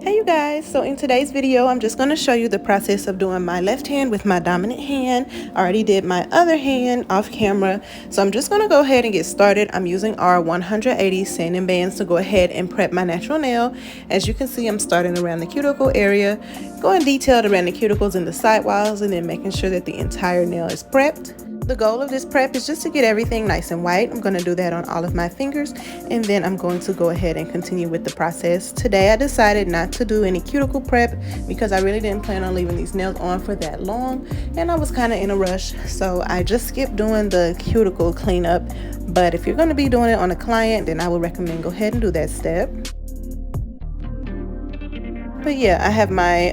Hey you guys, so in today's video I'm just going to show you the process of doing my left hand with my dominant hand. I already did my other hand off camera, so I'm just going to go ahead and get started. I'm using our 180 sanding bands to go ahead and prep my natural nail. As you can see, I'm starting around the cuticle area, going detailed around the cuticles and the sidewalls, and then making sure that the entire nail is prepped. The goal of this prep is just to get everything nice and white. I'm going to do that on all of my fingers, and then I'm going to go ahead and continue with the process. Today I decided not to do any cuticle prep because I really didn't plan on leaving these nails on for that long, and I was kind of in a rush, so I just skipped doing the cuticle cleanup. But if you're going to be doing it on a client, then I would recommend go ahead and do that step. But yeah, I have my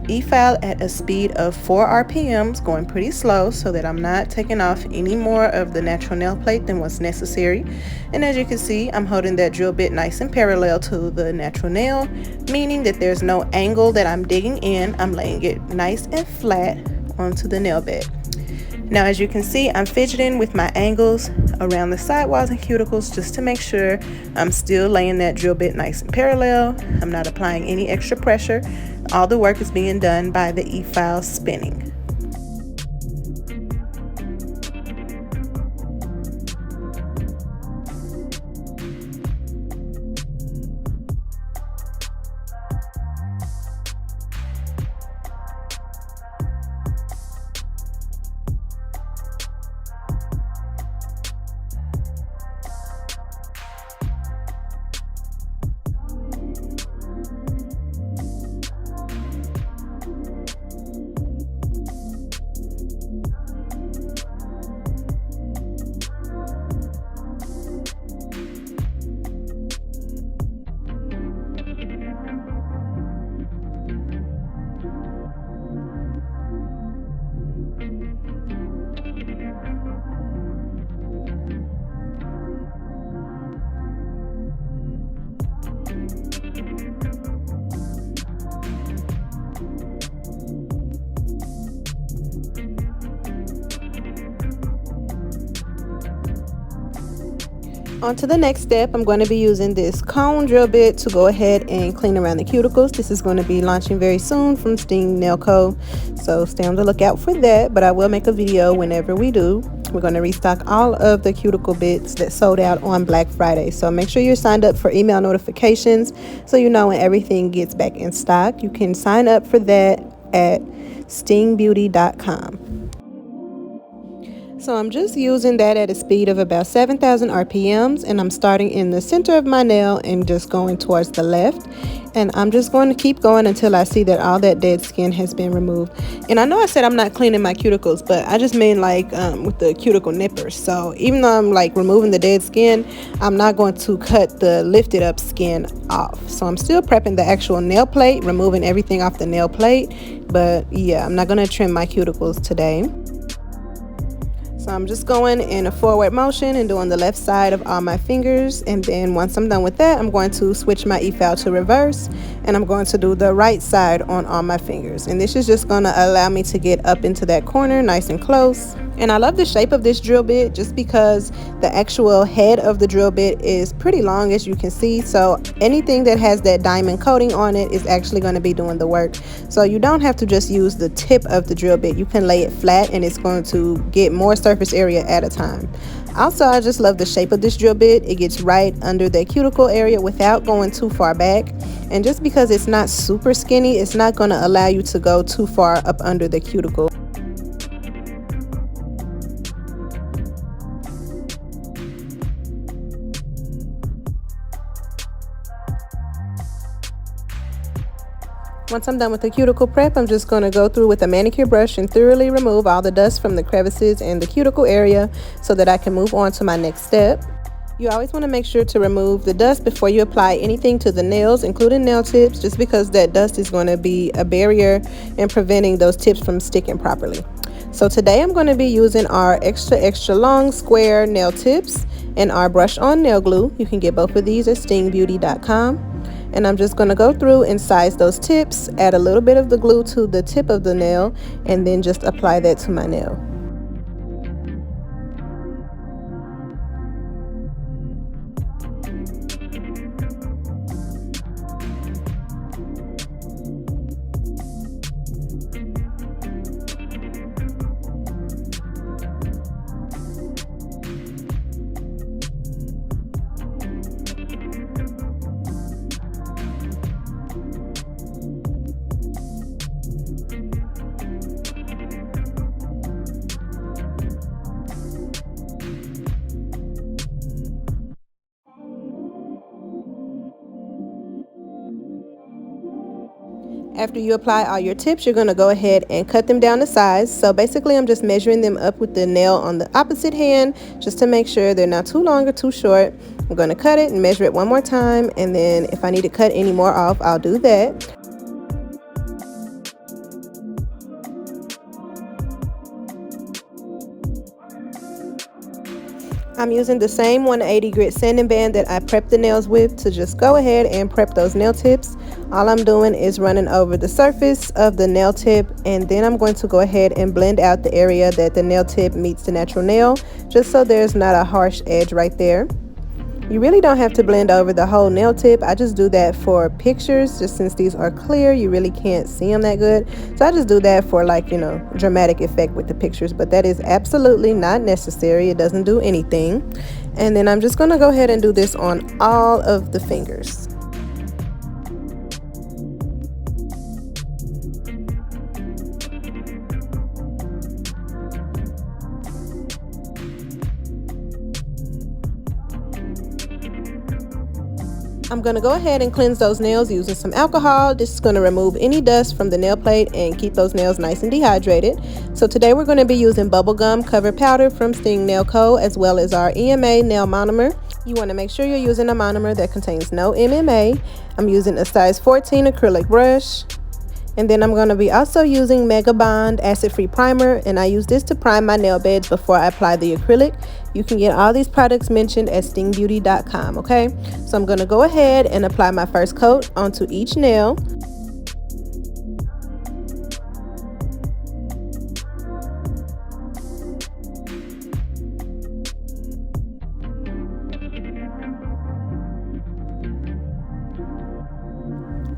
e-file at a speed of 4 RPMs, going pretty slow so that I'm not taking off any more of the natural nail plate than what's necessary. And as you can see, I'm holding that drill bit nice and parallel to the natural nail, meaning that there's no angle that I'm digging in. I'm laying it nice and flat onto the nail bed. Now, as you can see, I'm fidgeting with my angles around the sidewalls and cuticles just to make sure I'm still laying that drill bit nice and parallel. I'm not applying any extra pressure. All the work is being done by the e-file spinning. On to the next step, I'm going to be using this cone drill bit to go ahead and clean around the cuticles. This is going to be launching very soon from Sting Nail Co. So stay on the lookout for that, but I will make a video whenever we do. We're going to restock all of the cuticle bits that sold out on Black Friday. So make sure you're signed up for email notifications so you know when everything gets back in stock. You can sign up for that at stingbeauty.com. So I'm just using that at a speed of about 7,000 RPMs, and I'm starting in the center of my nail and just going towards the left. And I'm just going to keep going until I see that all that dead skin has been removed. And I know I said I'm not cleaning my cuticles, but I just mean like with the cuticle nippers. So even though I'm like removing the dead skin, I'm not going to cut the lifted up skin off. So I'm still prepping the actual nail plate, removing everything off the nail plate. But yeah, I'm not going to trim my cuticles today. So I'm just going in a forward motion and doing the left side of all my fingers, and then once I'm done with that, I'm going to switch my e-file to reverse, and I'm going to do the right side on all my fingers. And this is just going to allow me to get up into that corner nice and close. And I love the shape of this drill bit just because the actual head of the drill bit is pretty long, as you can see. So anything that has that diamond coating on it is actually going to be doing the work. So you don't have to just use the tip of the drill bit. You can lay it flat and it's going to get more surface area at a time. Also, I just love the shape of this drill bit. It gets right under the cuticle area without going too far back. And just because it's not super skinny, it's not going to allow you to go too far up under the cuticle. Once I'm done with the cuticle prep, I'm just going to go through with a manicure brush and thoroughly remove all the dust from the crevices and the cuticle area so that I can move on to my next step. You always want to make sure to remove the dust before you apply anything to the nails, including nail tips, just because that dust is going to be a barrier in preventing those tips from sticking properly. So today I'm going to be using our extra long square nail tips and our brush on nail glue. You can get both of these at stingbeauty.com. And I'm just going to go through and size those tips, add a little bit of the glue to the tip of the nail, and then just apply that to my nail. After you apply all your tips, you're going to go ahead and cut them down to size. So basically I'm just measuring them up with the nail on the opposite hand just to make sure they're not too long or too short. I'm going to cut it and measure it one more time, and then if I need to cut any more off, I'll do that. I'm using the same 180 grit sanding band that I prepped the nails with to just go ahead and prep those nail tips. All I'm doing is running over the surface of the nail tip, and then I'm going to go ahead and blend out the area that the nail tip meets the natural nail, just so there's not a harsh edge right there. You really don't have to blend over the whole nail tip. I just do that for pictures, just since these are clear, you really can't see them that good. So I just do that for, like, you know, dramatic effect with the pictures, but that is absolutely not necessary. It doesn't do anything. And then I'm just going to go ahead and do this on all of the fingers. I'm going to go ahead and cleanse those nails using some alcohol. This is going to remove any dust from the nail plate and keep those nails nice and dehydrated. So today we're going to be using bubblegum cover powder from Sting Nail Co., as well as our EMA nail monomer. You want to make sure you're using a monomer that contains no MMA. I'm using a size 14 acrylic brush. And then I'm going to be also using Mega Bond acid-free primer, and I use this to prime my nail beds before I apply the acrylic. You can get all these products mentioned at stingbeauty.com, okay? So I'm going to go ahead and apply my first coat onto each nail.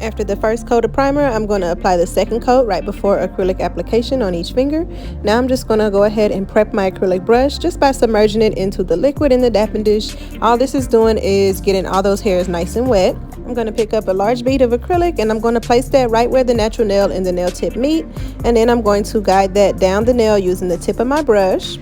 After the first coat of primer, I'm going to apply the second coat right before acrylic application on each finger. Now I'm just going to go ahead and prep my acrylic brush just by submerging it into the liquid in the dapping dish. All this is doing is getting all those hairs nice and wet. I'm going to pick up a large bead of acrylic, and I'm going to place that right where the natural nail and the nail tip meet. And then I'm going to guide that down the nail using the tip of my brush.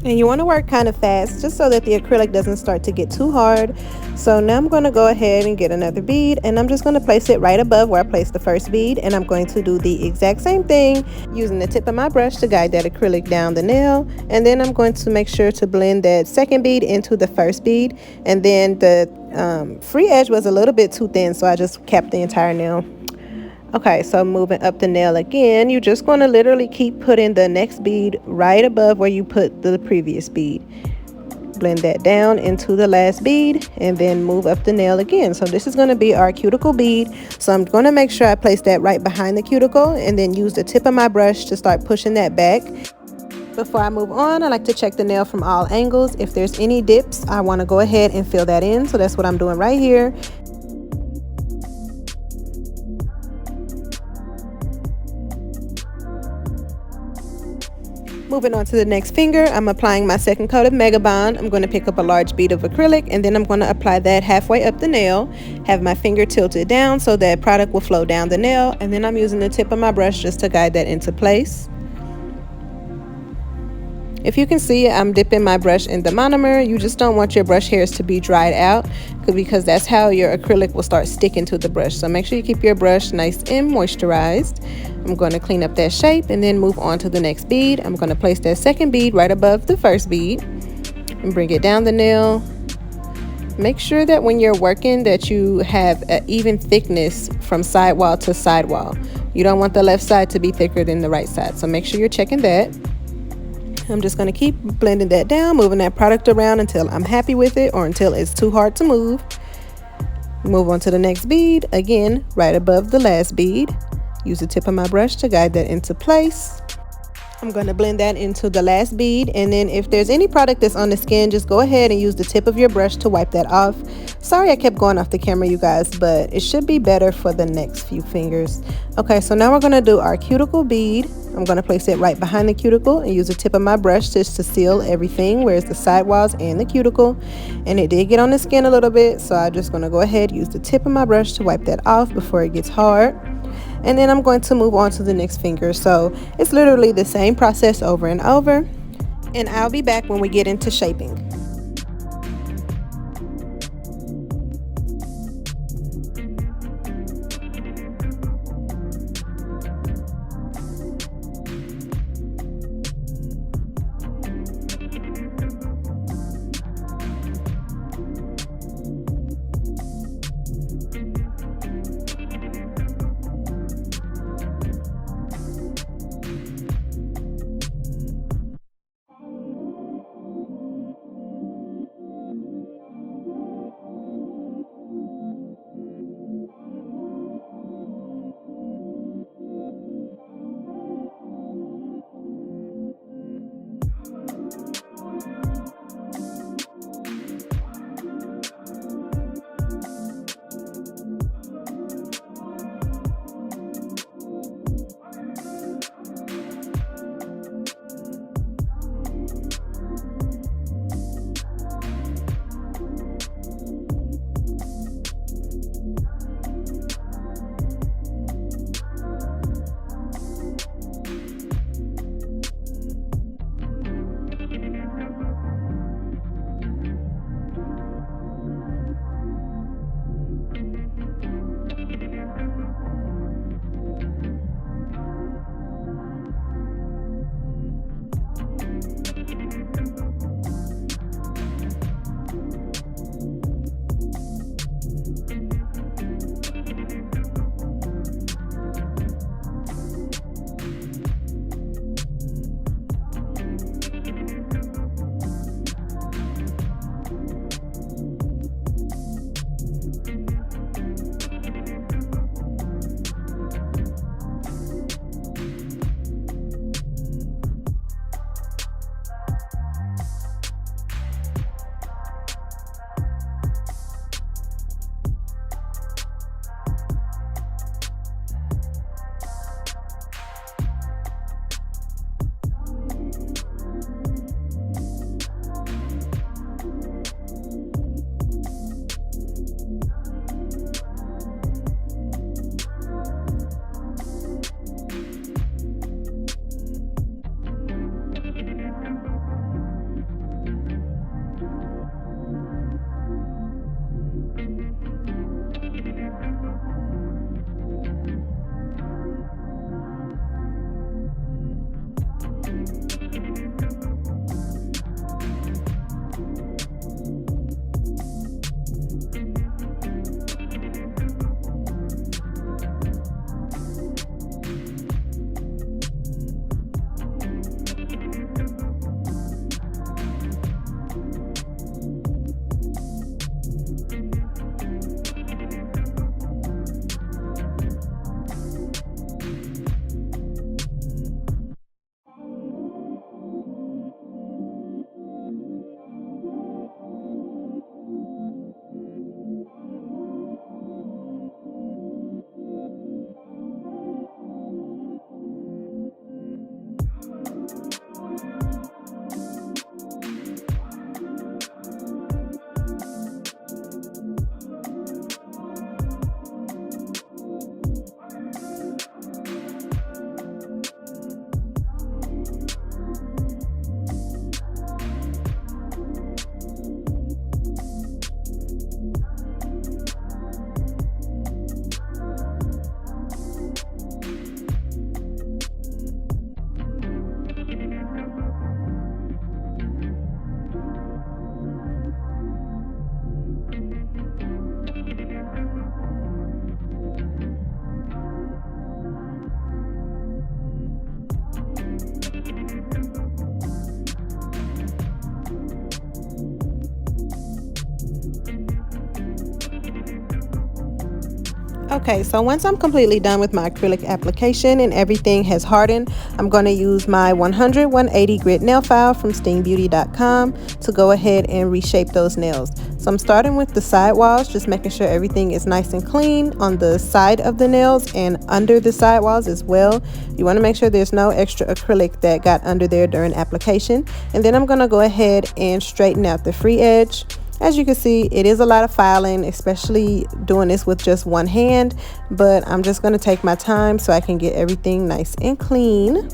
And you want to work kind of fast just so that the acrylic doesn't start to get too hard. So now I'm going to go ahead and get another bead, and I'm just going to place it right above where I placed the first bead, and I'm going to do the exact same thing using the tip of my brush to guide that acrylic down the nail. And then I'm going to make sure to blend that second bead into the first bead, and then the free edge was a little bit too thin, so I just capped the entire nail. Okay, so moving up the nail again, you're just going to literally keep putting the next bead right above where you put the previous bead. Blend that down into the last bead, and then move up the nail again. So this is going to be our cuticle bead. So I'm going to make sure I place that right behind the cuticle, and then use the tip of my brush to start pushing that back. Before I move on, I like to check the nail from all angles. If there's any dips, I want to go ahead and fill that in. So that's what I'm doing right here. Moving on to the next finger, I'm applying my second coat of Mega Bond. I'm going to pick up a large bead of acrylic, and then I'm going to apply that halfway up the nail. Have my finger tilted down so that product will flow down the nail, and then I'm using the tip of my brush just to guide that into place. If you can see, I'm dipping my brush in the monomer. You just don't want your brush hairs to be dried out, because that's how your acrylic will start sticking to the brush. So make sure you keep your brush nice and moisturized. I'm going to clean up that shape and then move on to the next bead. I'm going to place that second bead right above the first bead and bring it down the nail. Make sure that when you're working that you have an even thickness from sidewall to sidewall. You don't want the left side to be thicker than the right side, so make sure you're checking that. I'm just going to keep blending that down, moving that product around until I'm happy with it, or until it's too hard to move. Move on to the next bead, again right above the last bead. Use the tip of my brush to guide that into place. I'm going to blend that into the last bead, and then if there's any product that's on the skin, just go ahead and use the tip of your brush to wipe that off. Sorry I kept going off the camera, you guys, but it should be better for the next few fingers. Okay, so now we're going to do our cuticle bead. I'm going to place it right behind the cuticle and use the tip of my brush just to seal everything, whereas the sidewalls and the cuticle. And it did get on the skin a little bit, so I'm just going to go ahead and use the tip of my brush to wipe that off before it gets hard. And then I'm going to move on to the next finger. So it's literally the same process over and over. And I'll be back when we get into shaping. Okay, so once I'm completely done with my acrylic application and everything has hardened, I'm going to use my 100-180 grit nail file from stingbeauty.com to go ahead and reshape those nails. So I'm starting with the side walls, just making sure everything is nice and clean on the side of the nails and under the side walls as well. You want to make sure there's no extra acrylic that got under there during application. And then I'm going to go ahead and straighten out the free edge. As you can see, it is a lot of filing, especially doing this with just one hand, but I'm just going to take my time so I can get everything nice and clean.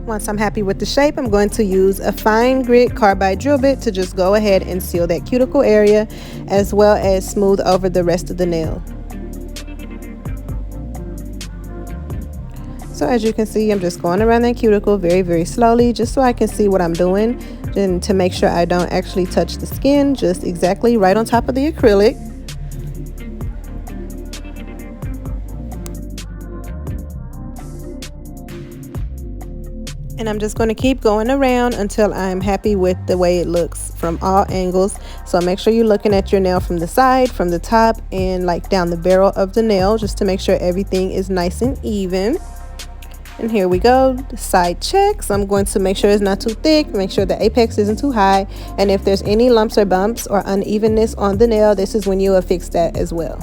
Once I'm happy with the shape, I'm going to use a fine grit carbide drill bit to just go ahead and seal that cuticle area as well as smooth over the rest of the nail. So as you can see, I'm just going around that cuticle very slowly just so I can see what I'm doing and to make sure I don't actually touch the skin, just exactly right on top of the acrylic. And I'm just going to keep going around until I'm happy with the way it looks from all angles. So make sure you're looking at your nail from the side, from the top, and like down the barrel of the nail just to make sure everything is nice and even. And here we go, the side check. So I'm going to make sure it's not too thick, make sure the apex isn't too high, and if there's any lumps or bumps or unevenness on the nail, this is when you will fix that as well.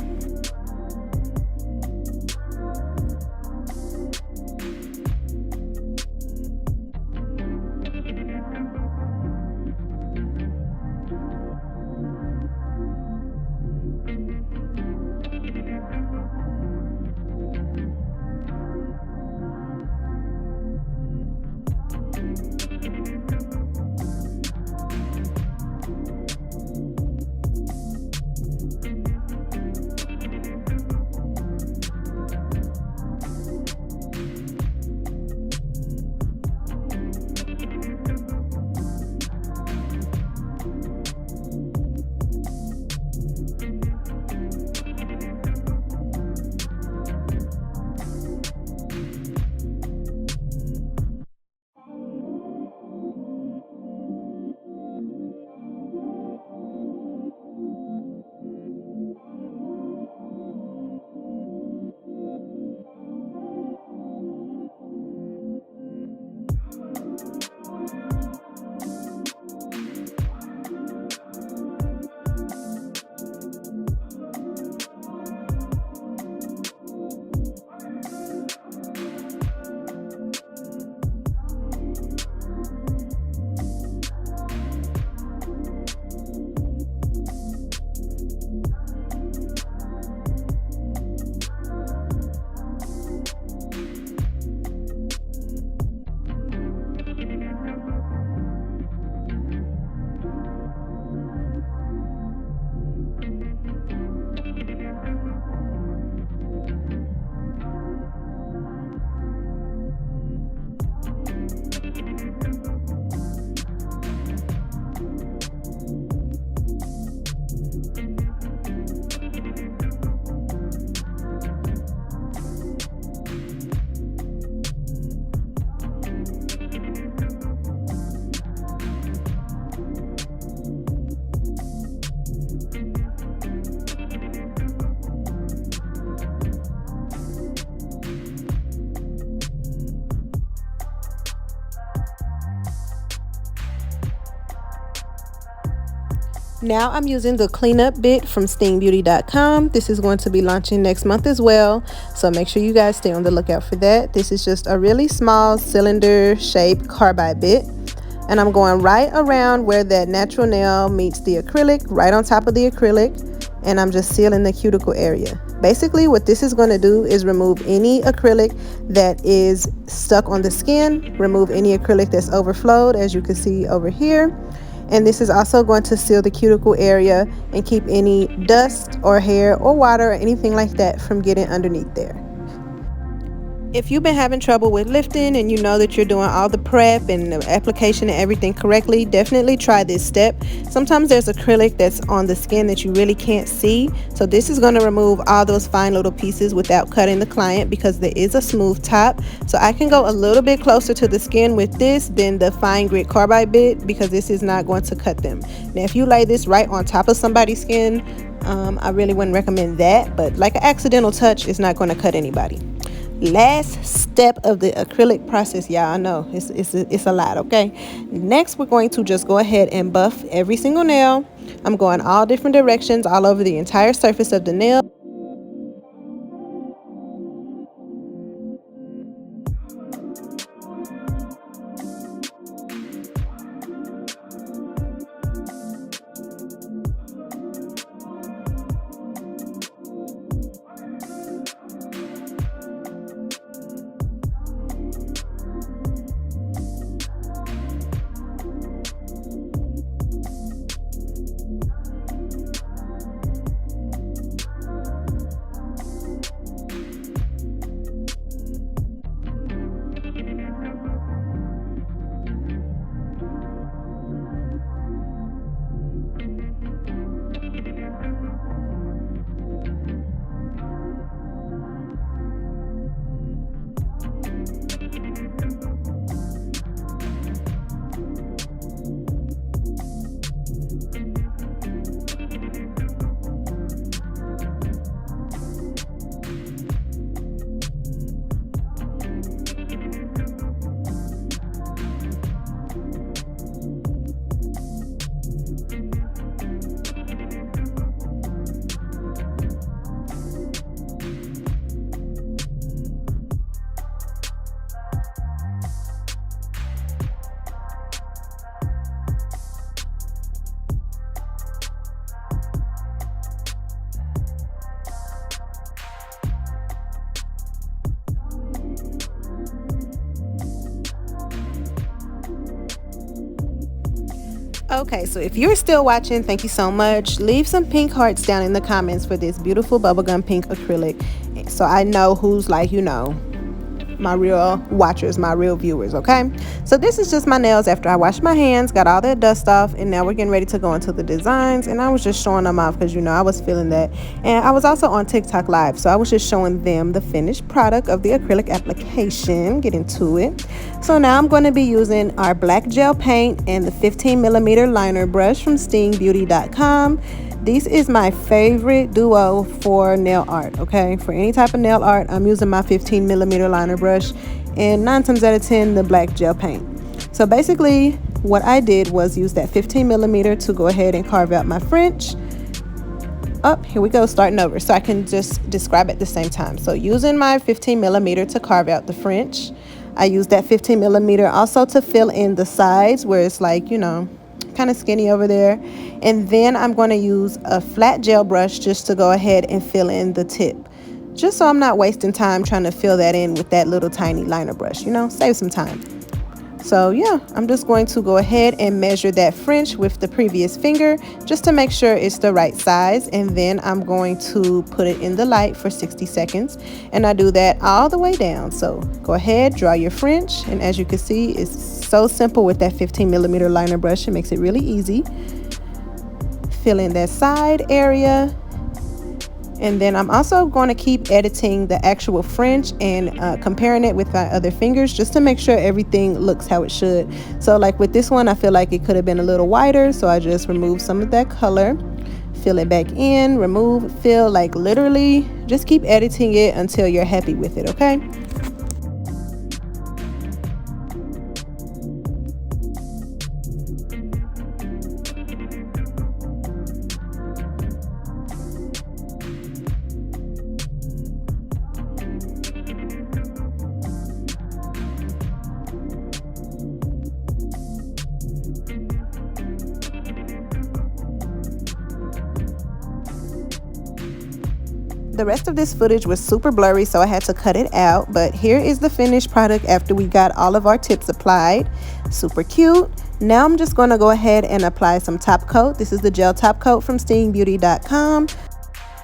Now I'm using the cleanup bit from stingbeauty.com. This is going to be launching next month as well, so make sure you guys stay on the lookout for that. This is just a really small cylinder shaped carbide bit, and I'm going right around where that natural nail meets the acrylic, right on top of the acrylic, and I'm just sealing the cuticle area. Basically what this is going to do is remove any acrylic that is stuck on the skin, remove any acrylic that's overflowed, as you can see over here. And this is also going to seal the cuticle area and keep any dust or hair or water or anything like that from getting underneath there. If you've been having trouble with lifting and you know that you're doing all the prep and the application and everything correctly, definitely try this step. Sometimes there's acrylic that's on the skin that you really can't see, so this is going to remove all those fine little pieces without cutting the client, because there is a smooth top. So I can go a little bit closer to the skin with this than the fine grit carbide bit, because this is not going to cut them. Now if you lay this right on top of somebody's skin, I really wouldn't recommend that, but like an accidental touch is not going to cut anybody. Last step of the acrylic process, y'all. I know it's a lot. Okay, next we're going to just go ahead and buff every single nail. I'm going all different directions all over the entire surface of the nail. Okay, so if you're still watching, thank you so much. Leave some pink hearts down in the comments for this beautiful bubblegum pink acrylic, so I know who's, like, you know, my real watchers, my real viewers. Okay, so this is just my nails after I washed my hands, got all that dust off, and now we're getting ready to go into the designs. And I was just showing them off because, you know, I was feeling that. And I was also on TikTok live, so I was just showing them the finished product of the acrylic application, getting to it. So now I'm going to be using our black gel paint and the 15mm liner brush from stingbeauty.com. This is my favorite duo for nail art. Okay, for any type of nail art, I'm using my 15mm liner brush, and 9 times out of 10 the black gel paint. So basically what I did was use that 15mm to go ahead and carve out my French. Here we go, starting over so I can just describe at the same time. So using my 15mm to carve out the French, I used that 15mm also to fill in the sides where it's, like, you know, kind of skinny over there. And then I'm going to use a flat gel brush just to go ahead and fill in the tip, just so I'm not wasting time trying to fill that in with that little tiny liner brush, you know, save some time. So yeah, I'm just going to go ahead and measure that French with the previous finger just to make sure it's the right size, and then I'm going to put it in the light for 60 seconds, and I do that all the way down. So go ahead, draw your French, and as you can see, it's so simple with that 15mm liner brush. It makes it really easy. Fill in that side area. And then I'm also going to keep editing the actual French and comparing it with my other fingers just to make sure everything looks how it should. So like with this one, I feel like it could have been a little whiter, so I just removed some of that color, fill it back in, remove, fill, like literally just keep editing it until you're happy with it, okay? The rest of this footage was super blurry, so I had to cut it out, but here is the finished product after we got all of our tips applied. Super cute. Now I'm just going to go ahead and apply some top coat. This is the gel top coat from stingbeauty.com.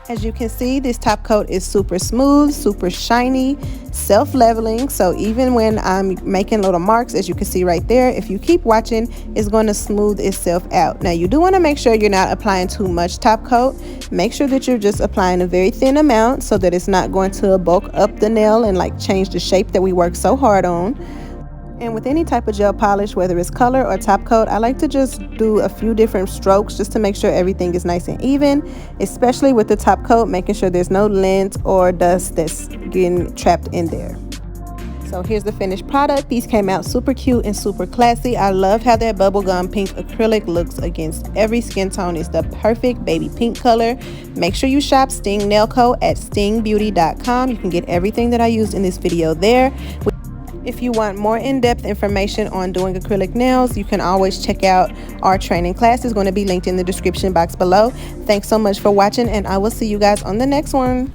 As you can see, this top coat is super smooth, super shiny, self-leveling. So even when I'm making little marks, as you can see right there, if you keep watching, it's going to smooth itself out. Now you do want to make sure you're not applying too much top coat. Make sure that you're just applying a very thin amount so that it's not going to bulk up the nail and like change the shape that we work so hard on. And with any type of gel polish, whether it's color or top coat, I like to just do a few different strokes just to make sure everything is nice and even, especially with the top coat, making sure there's no lint or dust that's getting trapped in there. So here's the finished product. These came out super cute and super classy. I love how that bubblegum pink acrylic looks against every skin tone. It's the perfect baby pink color. Make sure you shop Sting Nail Co. at stingbeauty.com. You can get everything that I used in this video there. If you want more in-depth information on doing acrylic nails, you can always check out our training class. It's going to be linked in the description box below. Thanks so much for watching, and I will see you guys on the next one.